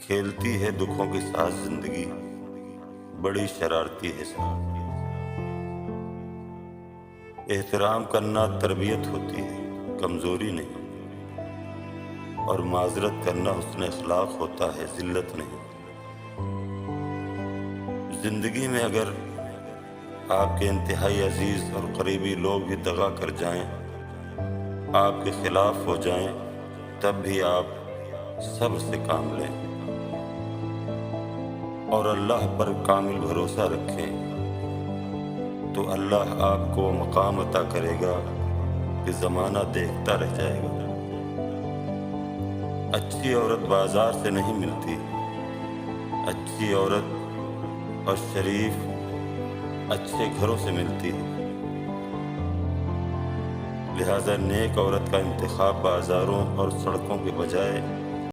کھیلتی ہے دکھوں کے ساتھ زندگی، بڑی شرارتی ہے ساتھ۔ احترام کرنا تربیت ہوتی ہے، کمزوری نہیں، اور معذرت کرنا حسن اخلاق ہوتا ہے، ذلت نہیں۔ زندگی میں اگر آپ کے انتہائی عزیز اور قریبی لوگ بھی دغا کر جائیں، آپ کے خلاف ہو جائیں، تب بھی آپ صبر سے کام لیں اور اللہ پر کامل بھروسہ رکھیں، تو اللہ آپ کو مقام عطا کرے گا کہ زمانہ دیکھتا رہ جائے گا۔ اچھی عورت بازار سے نہیں ملتی، اچھی عورت اور شریف اچھے گھروں سے ملتی ہے۔ لہذا نیک عورت کا انتخاب بازاروں اور سڑکوں کے بجائے